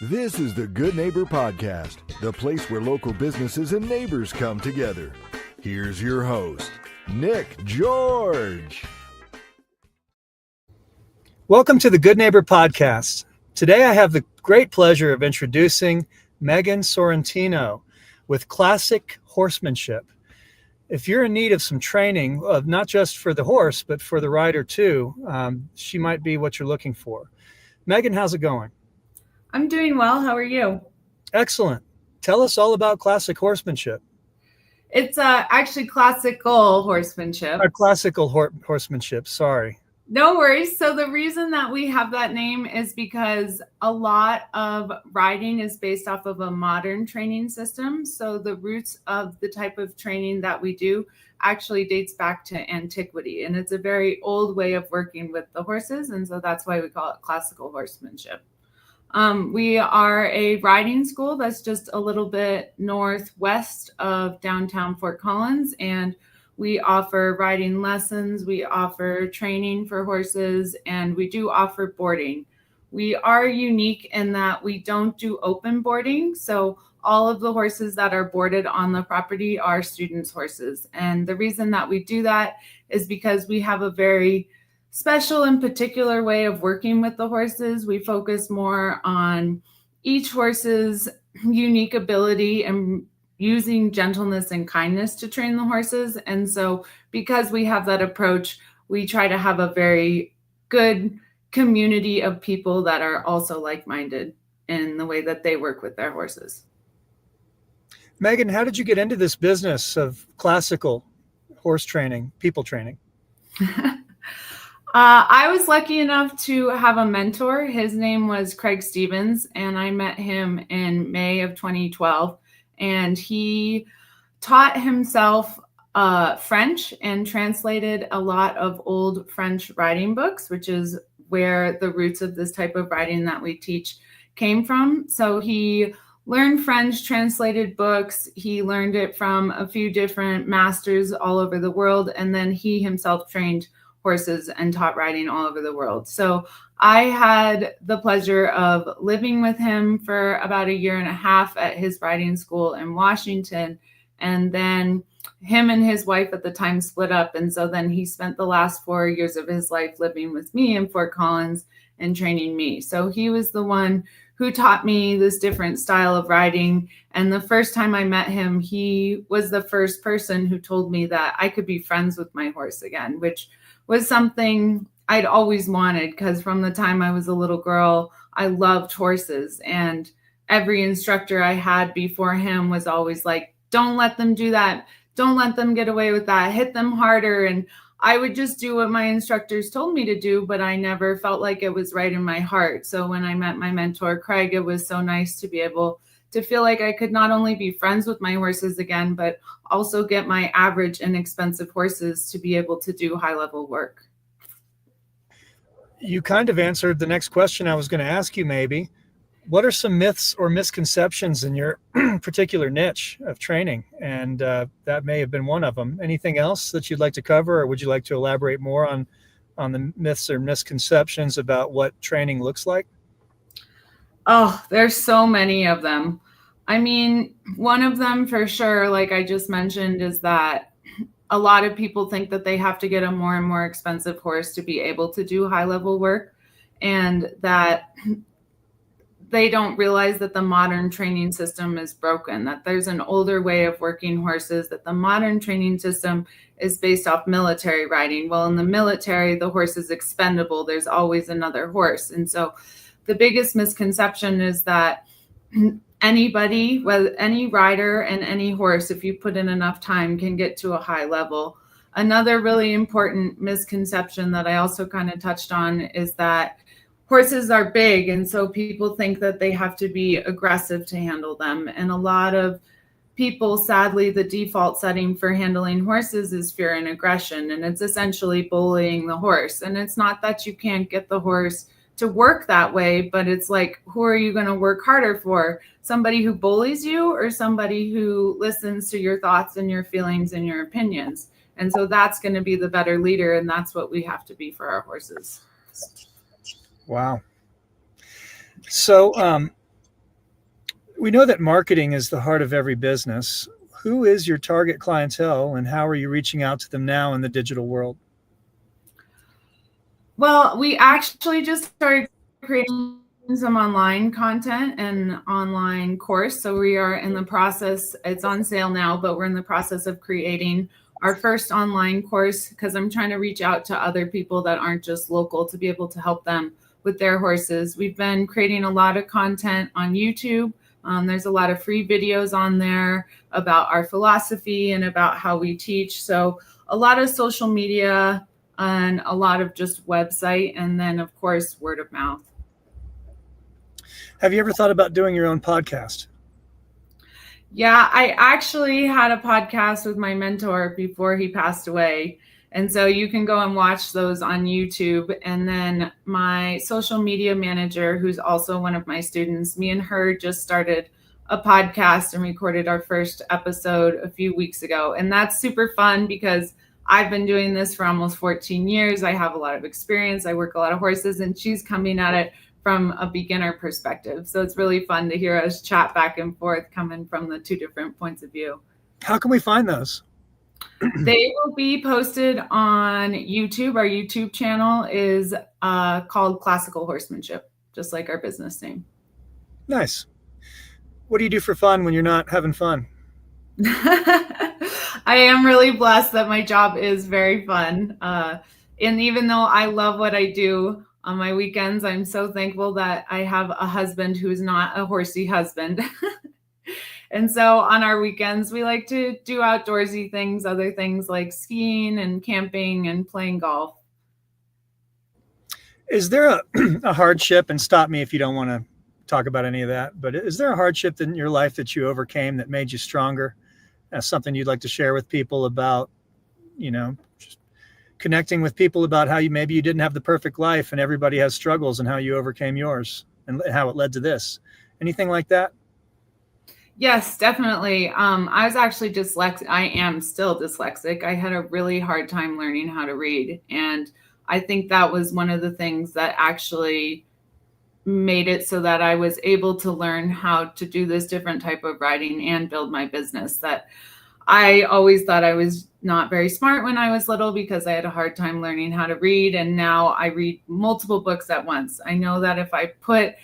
This is the Good Neighbor Podcast, the place where local businesses and neighbors come together. Here's your host, Nick George. Welcome to the Good Neighbor Podcast. Today I have the great pleasure of introducing Megan Sorrentino with Classic Horsemanship. If you're in need of some training, not just for the horse, but for the rider too, she might be what you're looking for. Megan, how's it going? I'm doing well. How are you? Excellent. Tell us all about Classic Horsemanship. It's actually classical horsemanship. Classical horsemanship, sorry. No worries. So the reason that we have that name is because a lot of riding is based off of a modern training system. So the roots of the type of training that we do actually dates back to antiquity. And it's a very old way of working with the horses. And so that's why we call it classical horsemanship. We are a riding school that's just a little bit northwest of downtown Fort Collins, and we offer riding lessons, we offer training for horses, and we do offer boarding. We are unique in that we don't do open boarding, so all of the horses that are boarded on the property are students' horses. And the reason that we do that is because we have a very special and particular way of working with the horses. We focus more on each horse's unique ability and using gentleness and kindness to train the horses. And so because we have that approach, we try to have a very good community of people that are also like-minded in the way that they work with their horses. Megan, how did you get into this business of classical horse training, people training? I was lucky enough to have a mentor. His name was Craig Stevens, and I met him in May of 2012. And he taught himself French and translated a lot of old French writing books, which is where the roots of this type of writing that we teach came from. So he learned French, translated books. He learned it from a few different masters all over the world. And then he himself trained horses and taught riding all over the world. So I had the pleasure of living with him for about a year and a half at his riding school in Washington. And then him and his wife at the time split up. And so then he spent the last 4 years of his life living with me in Fort Collins and training me. So he was the one who taught me this different style of riding. And the first time I met him, he was the first person who told me that I could be friends with my horse again, which was something I'd always wanted, because from the time I was a little girl, I loved horses. And every instructor I had before him was always like, don't let them do that. Don't let them get away with that. Hit them harder. And I would just do what my instructors told me to do, but I never felt like it was right in my heart. So when I met my mentor, Craig, it was so nice to be able to feel like I could not only be friends with my horses again, but also get my average inexpensive horses to be able to do high level work. You kind of answered the next question I was going to ask you, maybe. What are some myths or misconceptions in your particular niche of training? And that may have been one of them. Anything else that you'd like to cover, or would you like to elaborate more on the myths or misconceptions about what training looks like? Oh, there's so many of them. I mean, one of them for sure, like I just mentioned, is that a lot of people think that they have to get a more and more expensive horse to be able to do high level work, and that they don't realize that the modern training system is broken, that there's an older way of working horses, that the modern training system is based off military riding. Well, in the military, the horse is expendable. There's always another horse. And so the biggest misconception is that anybody, whether any rider and any horse, if you put in enough time, can get to a high level. Another really important misconception that I also kind of touched on is that horses are big, and so people think that they have to be aggressive to handle them. And a lot of people, sadly, the default setting for handling horses is fear and aggression, and it's essentially bullying the horse. And it's not that you can't get the horse to work that way, but it's like, who are you going to work harder for? Somebody who bullies you, or somebody who listens to your thoughts and your feelings and your opinions? And so that's going to be the better leader, and that's what we have to be for our horses. Wow. So We know that marketing is the heart of every business. Who is your target clientele, and how are you reaching out to them now in the digital world? Well, we actually just started creating some online content and online course. So we are in the process, it's on sale now, but we're in the process of creating our first online course because I'm trying to reach out to other people that aren't just local to be able to help them with their horses. We've been creating a lot of content on YouTube. There's a lot of free videos on there about our philosophy and about how we teach. So a lot of social media and a lot of just website, and then of course word of mouth. Have you ever thought about doing your own podcast? Yeah, I actually had a podcast with my mentor before he passed away. And so you can go and watch those on YouTube. And then my social media manager, who's also one of my students, me and her just started a podcast and recorded our first episode a few weeks ago. And that's super fun because I've been doing this for almost 14 years. I have a lot of experience. I work a lot of horses, and she's coming at it from a beginner perspective. So it's really fun to hear us chat back and forth coming from the two different points of view. How can we find those? They will be posted on YouTube. Our YouTube channel is called Classical Horsemanship, just like our business name. Nice. What do you do for fun when you're not having fun? I am really blessed that my job is very fun. And even though I love what I do on my weekends, I'm so thankful that I have a husband who's not a horsey husband. And so on our weekends, we like to do outdoorsy things, other things like skiing and camping and playing golf. Is there a hardship, and stop me if you don't want to talk about any of that, but is there a hardship in your life that you overcame that made you stronger? Something you'd like to share with people about, just connecting with people about how maybe you didn't have the perfect life and everybody has struggles, and how you overcame yours and how it led to this. Anything like that? Yes, definitely. I was actually dyslexic. I am still dyslexic. I had a really hard time learning how to read. And I think that was one of the things that actually made it so that I was able to learn how to do this different type of writing and build my business. That I always thought I was not very smart when I was little because I had a hard time learning how to read. And now I read multiple books at once. I know that if I put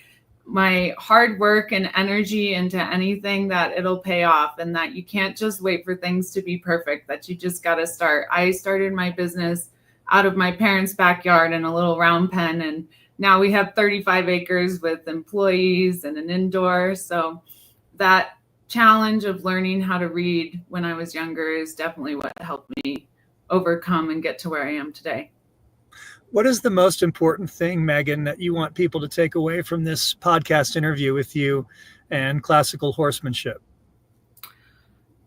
my hard work and energy into anything, that it'll pay off, and that you can't just wait for things to be perfect, that you just got to start. I started my business out of my parents' backyard in a little round pen, and now we have 35 acres with employees and an indoor. So that challenge of learning how to read when I was younger is definitely what helped me overcome and get to where I am today. What is the most important thing, Megan, that you want people to take away from this podcast interview with you and Classical Horsemanship?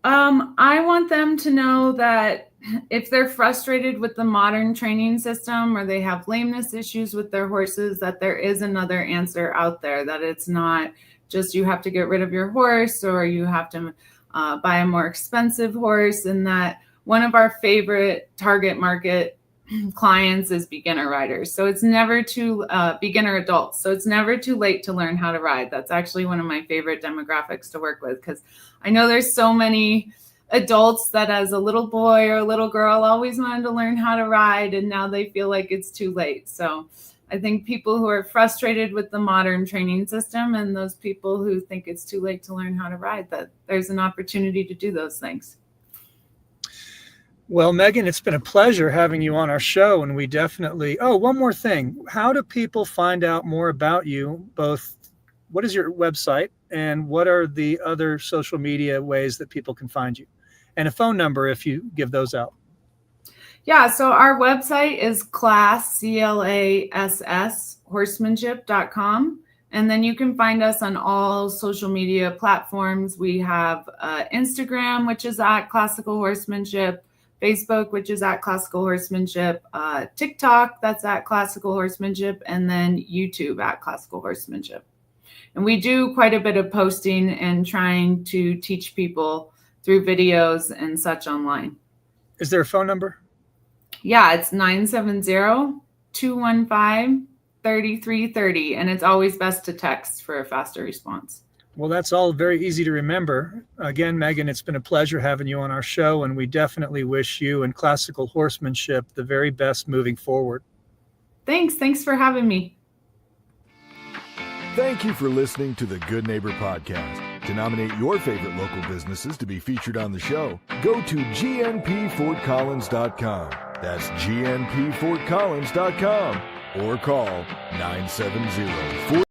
I want them to know that if they're frustrated with the modern training system, or they have lameness issues with their horses, that there is another answer out there, that it's not just you have to get rid of your horse or you have to buy a more expensive horse, and that one of our favorite target market clients is beginner riders. So it's never too beginner adults. So it's never too late to learn how to ride. That's actually one of my favorite demographics to work with, because I know there's so many adults that as a little boy or a little girl always wanted to learn how to ride, and now they feel like it's too late. So I think people who are frustrated with the modern training system, and those people who think it's too late to learn how to ride, that there's an opportunity to do those things. Well, Megan, it's been a pleasure having you on our show, and we definitely, one more thing. How do people find out more about you? Both, what is your website, and what are the other social media ways that people can find you? And a phone number if you give those out. Yeah, so our website is CLASS horsemanship.com. And then you can find us on all social media platforms. We have Instagram, which is at Classical Horsemanship, Facebook, which is at Classical Horsemanship, TikTok, that's at Classical Horsemanship, and then YouTube at Classical Horsemanship. And we do quite a bit of posting and trying to teach people through videos and such online. Is there a phone number? Yeah, it's 970-215-3330, and it's always best to text for a faster response. Well, that's all very easy to remember. Again, Megan, it's been a pleasure having you on our show, and we definitely wish you and Classical Horsemanship the very best moving forward. Thanks for having me. Thank you for listening to the Good Neighbor Podcast. To nominate your favorite local businesses to be featured on the show, go to gnpfortcollins.com. That's gnpfortcollins.com or call 970-4